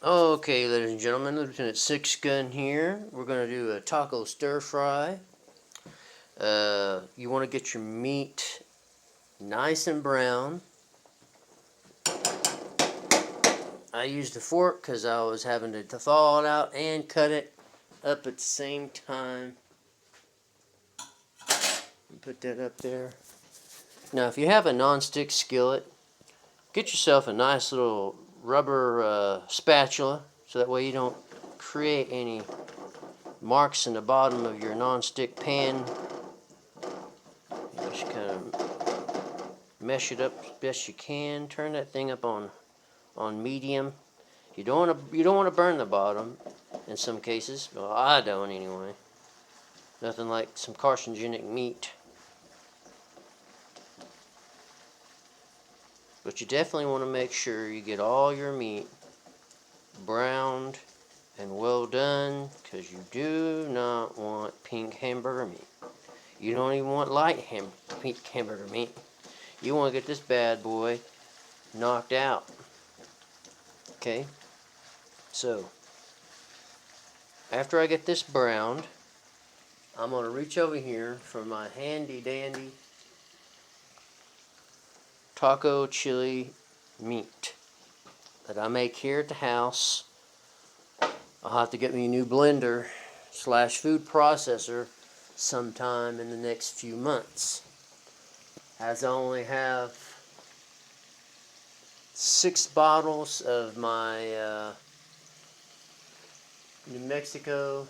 Okay, ladies and gentlemen, Lieutenant SIXGUN here. We're going to do a taco stir fry. You want to get your meat nice and brown. I used a fork because I was having to thaw it out and cut it up at the same time. Put that up there. Now, if you have a non-stick skillet, get yourself a nice little rubber spatula so that way you don't create any marks in the bottom of your non-stick pan. You just kind of mesh it up as best you can. Turn that thing up on medium. You don't want to burn the bottom in some cases. Well, I don't anyway. Nothing like some carcinogenic meat. But you definitely want to make sure you get all your meat browned and well done, because you do not want pink hamburger meat. You don't even want pink hamburger meat. You want to get this bad boy knocked out. Okay? So, after I get this browned, I'm going to reach over here for my handy dandy taco chili meat that I make here at the house. I'll have to get me a new blender / food processor sometime in the next few months, as I only have 6 bottles of my New Mexico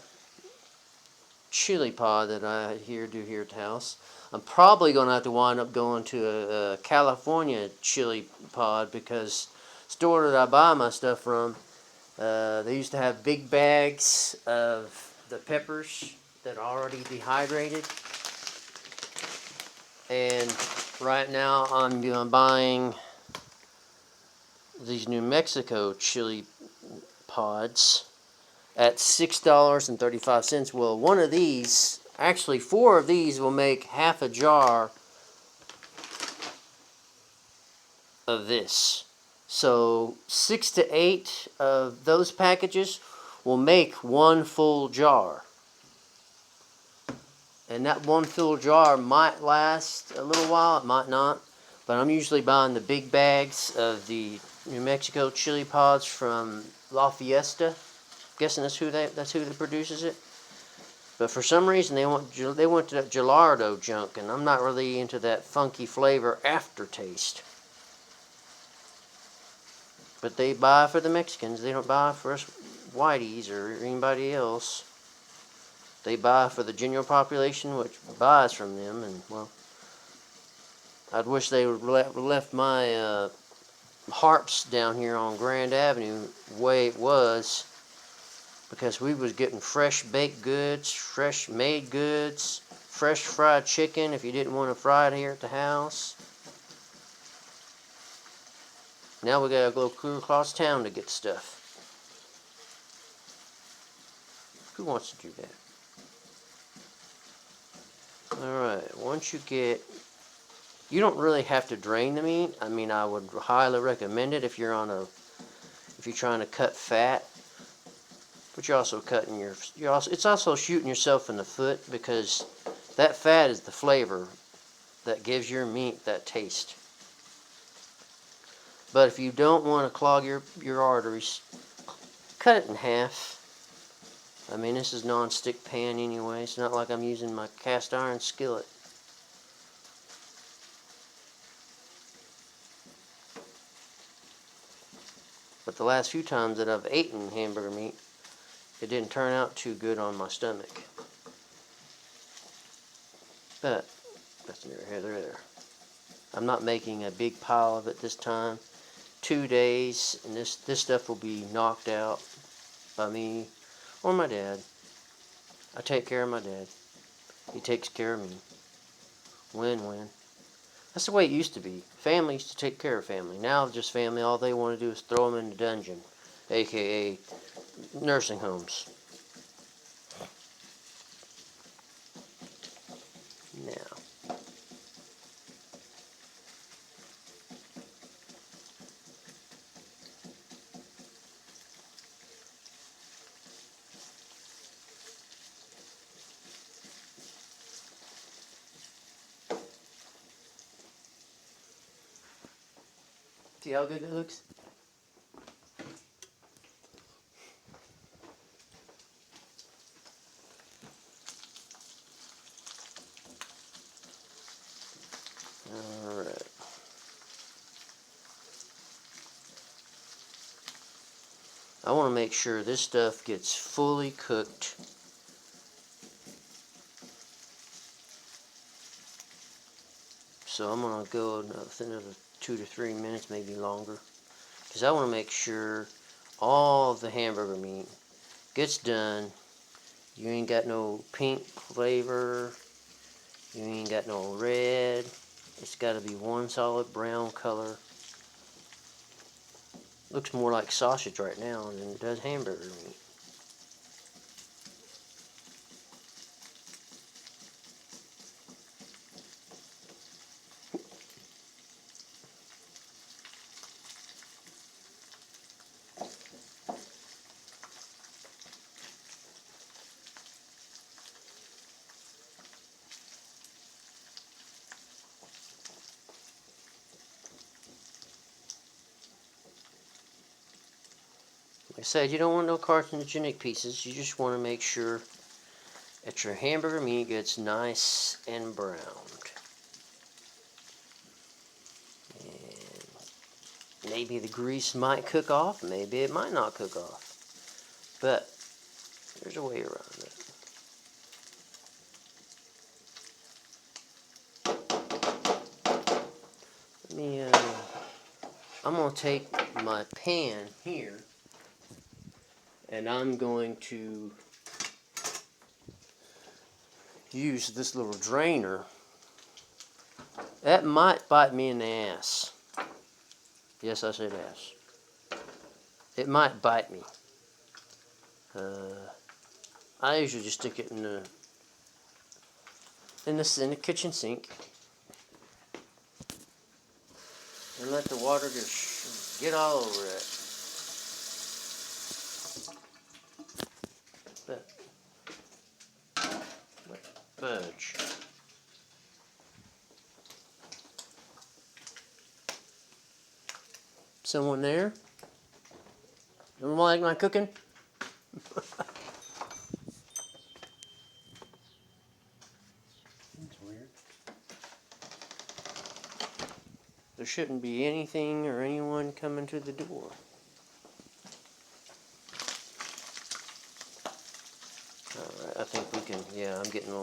chili pod that I do here at the house. I'm probably going to have to wind up going to a California chili pod, because the store that I buy my stuff from, they used to have big bags of the peppers that are already dehydrated. And right now I'm buying these New Mexico chili pods at $6.35. Well, one of these, actually 4 of these, will make half a jar of this. So 6 to 8 of those packages will make 1 full jar. And that 1 full jar might last a little while, it might not. But I'm usually buying the big bags of the New Mexico chili pods from La Fiesta. Guessing that's who produces it. But for some reason they went to that gelato junk, and I'm not really into that funky flavor aftertaste. But they buy for the Mexicans. They don't buy for us whiteys or anybody else. They buy for the general population, which buys from them. And well, I'd wish they would left my harps down here on Grand Avenue the way it was, because we was getting fresh baked goods, fresh made goods, fresh fried chicken if you didn't want to fry it here at the house. Now we gotta go clear across town to get stuff. Who wants to do that? Alright, once you get... You don't really have to drain the meat. I mean, I would highly recommend it if you're trying to cut fat. But you're also cutting it's also shooting yourself in the foot, because that fat is the flavor that gives your meat that taste. But if you don't want to clog your arteries, cut it in half. I mean, this is non-stick pan anyway. It's not like I'm using my cast iron skillet. But the last few times that I've eaten hamburger meat, it didn't turn out too good on my stomach. But that's neither here nor there. I'm not making a big pile of it this time. 2 days, and this stuff will be knocked out by me or my dad. I take care of my dad. He takes care of me. Win-win. That's the way it used to be. Family used to take care of family. Now, just family, all they want to do is throw them in the dungeon, aka nursing homes. Now, See how good it looks? Alright. I want to make sure this stuff gets fully cooked. So I'm going to go another 2 to 3 minutes, maybe longer. Because I want to make sure all the hamburger meat gets done. You ain't got no pink flavor. You ain't got no red. It's got to be one solid brown color. Looks more like sausage right now than it does hamburger meat. Like I said, you don't want no carcinogenic pieces. You just want to make sure that your hamburger meat gets nice and browned. And maybe the grease might cook off, maybe it might not cook off. But there's a way around it. Let me, I'm going to take my pan here and I'm going to use this little drainer. That might bite me in the ass. Yes, I said ass. It might bite me. I usually just stick it in the kitchen sink and let the water just get all over it. But budge. Someone there? Don't like my cooking? That's weird. There shouldn't be anything or anyone coming to the door. Alright, I think we can, yeah, I'm getting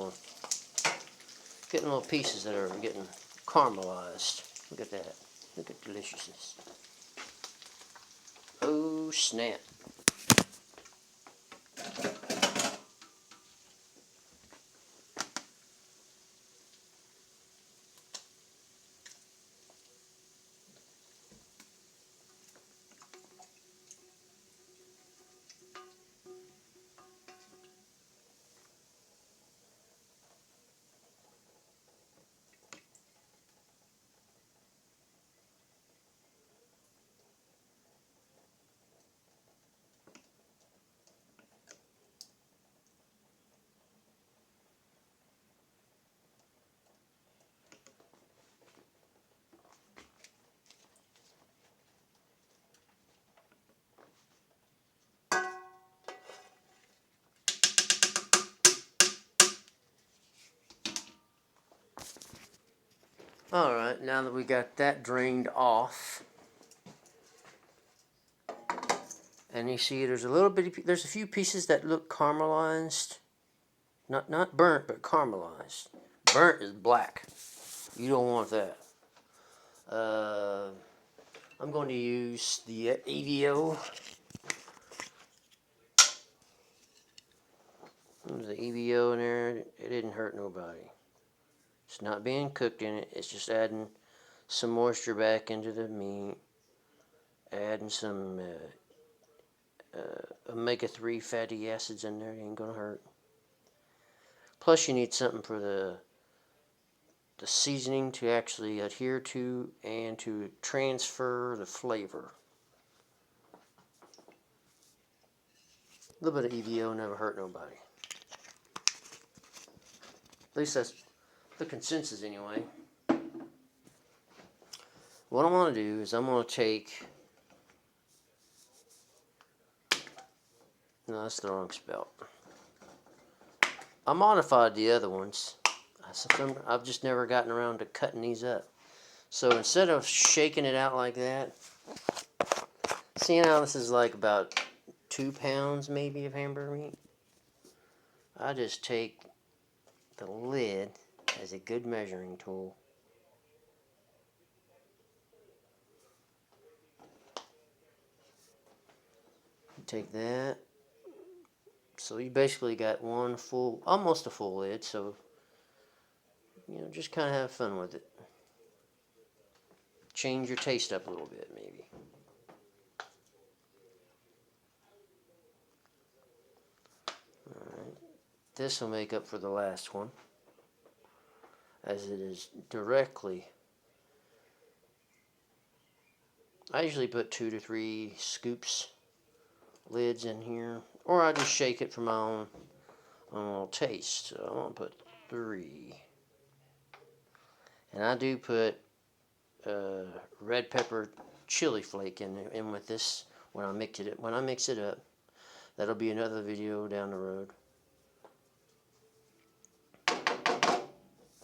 little pieces that are getting caramelized. Look at that. Look at deliciousness. Oh, snap. Alright, now that we got that drained off, and you see there's there's a few pieces that look caramelized. Not burnt, but caramelized. Burnt is black. You don't want that. I'm going to use the EVO. There's the EVO in there. It didn't hurt nobody. It's not being cooked in it. It's just adding some moisture back into the meat. Adding some omega-3 fatty acids in there. It ain't going to hurt. Plus you need something for the seasoning to actually adhere to and to transfer the flavor. A little bit of EVO never hurt nobody. At least that's the consensus anyway. what I want to do is I'm going to take, no, that's the wrong spell. I modified the other ones. I've just never gotten around to cutting these up. So instead of shaking it out like that, seeing how this is like about 2 pounds maybe of hamburger meat, I just take the lid as a good measuring tool. Take that. So you basically got one full, almost a full lid, so, you know, just kind of have fun with it. Change your taste up a little bit, maybe. Alright, this will make up for the last one, as it is directly. I usually put 2 to 3 scoops lids in here, or I just shake it for my own little taste. So I'm going to put 3. And I do put red pepper chili flake in with this when I mix it up. That'll be another video down the road.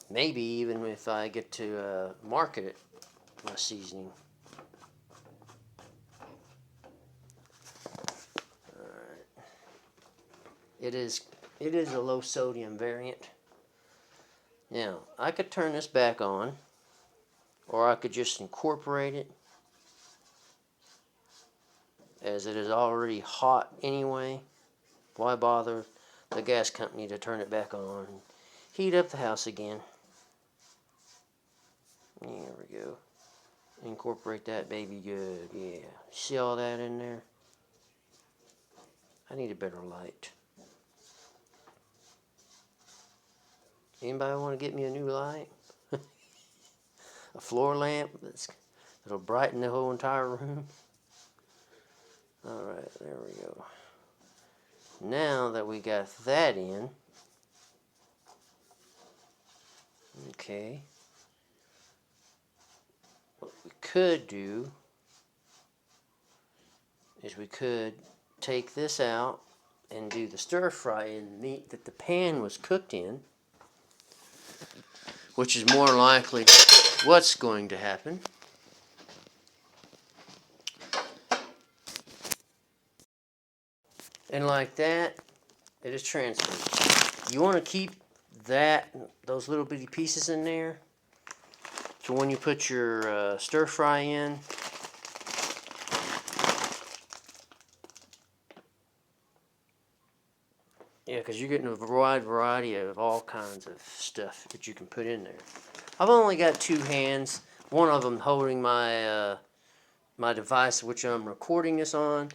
Maybe even if I get to market it, my seasoning. Alright. It is a low sodium variant. Now, I could turn this back on, or I could just incorporate it, as it is already hot anyway. Why bother the gas company to turn it back on and heat up the house again? There we go. Incorporate that baby good. Yeah. See all that in there? I need a better light. Anybody want to get me a new light? A floor lamp that'll brighten the whole entire room? Alright, there we go. Now that we got that in, okay, what we could do is we could take this out and do the stir fry in the meat that the pan was cooked in, which is more likely what's going to happen. And like that, it is transferred. You want to keep those little bitty pieces in there, so when you put your stir fry in, yeah, because you're getting a wide variety of all kinds of stuff that you can put in there. I've only got 2 hands, one of them holding my my device which I'm recording this on,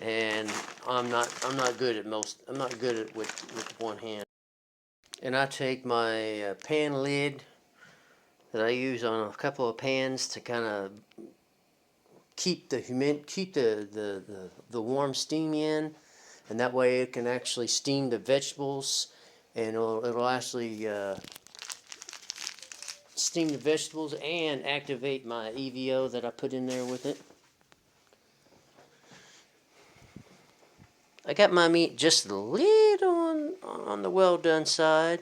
and I'm not good at it with one hand. And I take my pan lid that I use on a couple of pans to kind of keep the warm steam in, and that way it can actually steam the vegetables, and it'll actually steam the vegetables and activate my EVO that I put in there with it. I got my meat just a little on the well done side.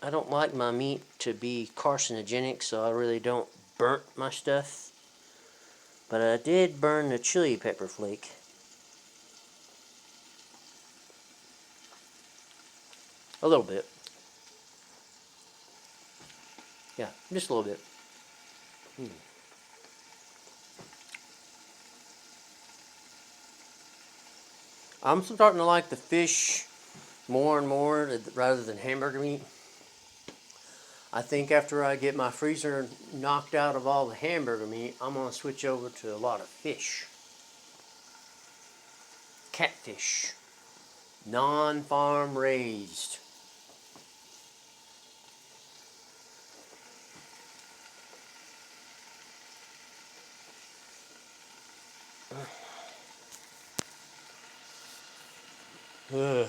I don't like my meat to be carcinogenic, so I really don't burnt my stuff. But I did burn the chili pepper flake. A little bit. Yeah, just a little bit. I'm starting to like the fish more and more rather than hamburger meat. I think after I get my freezer knocked out of all the hamburger meat, I'm going to switch over to a lot of fish. Catfish. Non-farm raised. Ugh.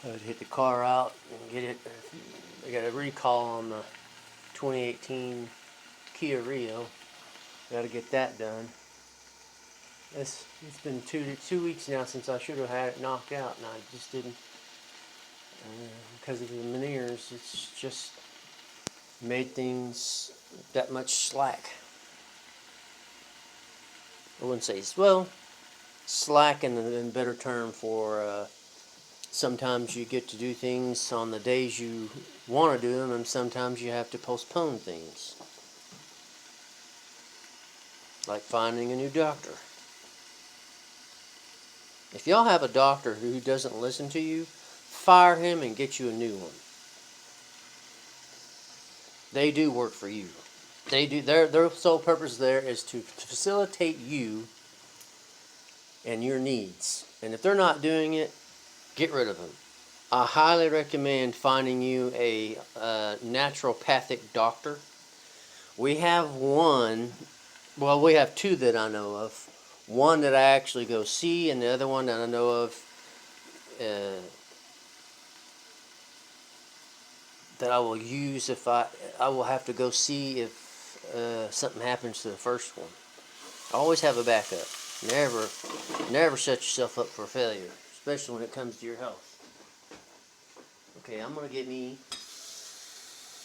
I would hit the car out and get it. I got a recall on the 2018 Kia Rio. Got to get that done. It's been two weeks now since I should have had it knocked out, and I just didn't because of the veneers. It's just made things that much slack. I wouldn't say slack in a better term for. Sometimes you get to do things on the days you want to do them, and sometimes you have to postpone things, like finding a new doctor. If y'all have a doctor who doesn't listen to you, fire him and get you a new one. They do work for you. They do. Their sole purpose there is to facilitate you and your needs. And if they're not doing it, get rid of them. I highly recommend finding you a naturopathic doctor. We have one. Well, we have two that I know of. One that I actually go see, and the other one that I know of that I will use if I will have to go see if something happens to the first one. Always have a backup. Never set yourself up for failure, especially when it comes to your health. Okay, I'm gonna get me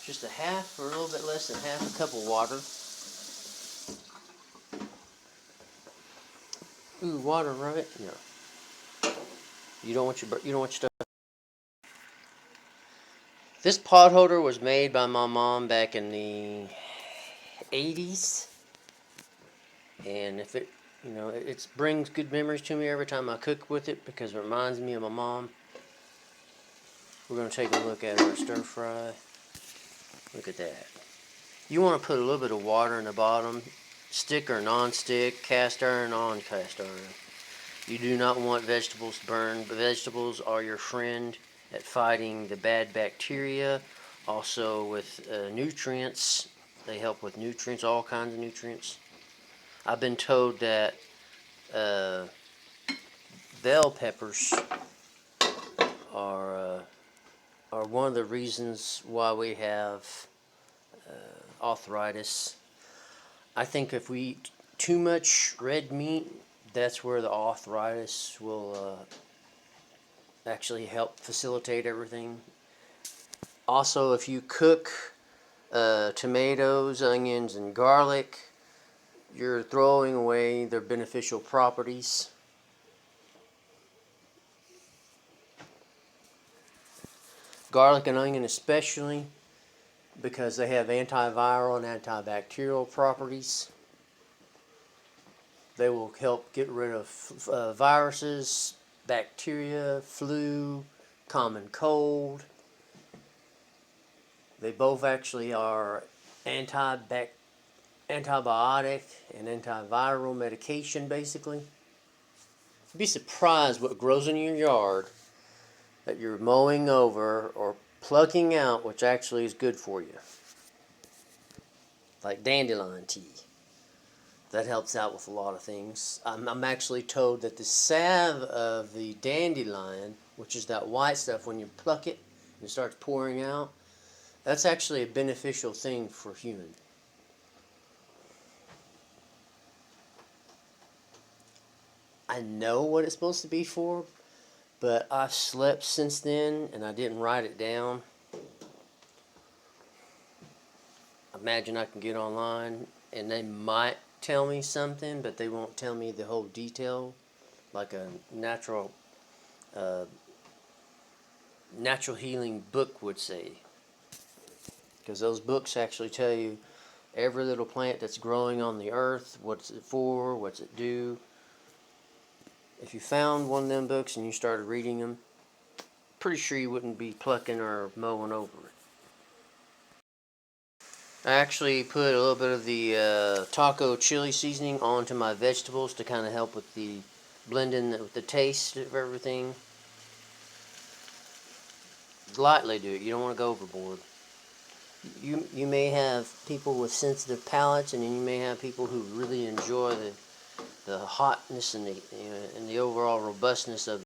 just a half or a little bit less than half a cup of water. Ooh, water, right? No. You don't want your stuff. This pot holder was made by my mom back in the 80s, and if it, it brings good memories to me every time I cook with it because it reminds me of my mom. We're gonna take a look at our stir fry. Look at that. You want to put a little bit of water in the bottom, stick or non-stick, cast iron on cast iron. You do not want vegetables to burn. Vegetables are your friend at fighting the bad bacteria. Also with nutrients. They help with nutrients, all kinds of nutrients. I've been told that bell peppers are one of the reasons why we have arthritis. I think if we eat too much red meat, that's where the arthritis will actually help facilitate everything. Also, if you cook tomatoes, onions, and garlic, you're throwing away their beneficial properties. Garlic and onion especially, because they have antiviral and antibacterial properties. They will help get rid of viruses, bacteria, flu, common cold. They both actually are antibiotic and antiviral medication, basically. You'd be surprised what grows in your yard that you're mowing over or plucking out, which actually is good for you. Like dandelion tea. That helps out with a lot of things. I'm actually told that the salve of the dandelion, which is that white stuff, when you pluck it and it starts pouring out, that's actually a beneficial thing for human. I know what it's supposed to be for, but I've slept since then and I didn't write it down. Imagine I can get online and they might tell me something, but they won't tell me the whole detail, like a natural healing book would say. Because those books actually tell you every little plant that's growing on the earth, what's it for, what's it do. If you found one of them books and you started reading them, pretty sure you wouldn't be plucking or mowing over it. I actually put a little bit of the taco chili seasoning onto my vegetables to kind of help with the blending, with the taste of everything. Lightly do it. You don't want to go overboard. You may have people with sensitive palates, and then you may have people who really enjoy the hotness and the overall robustness of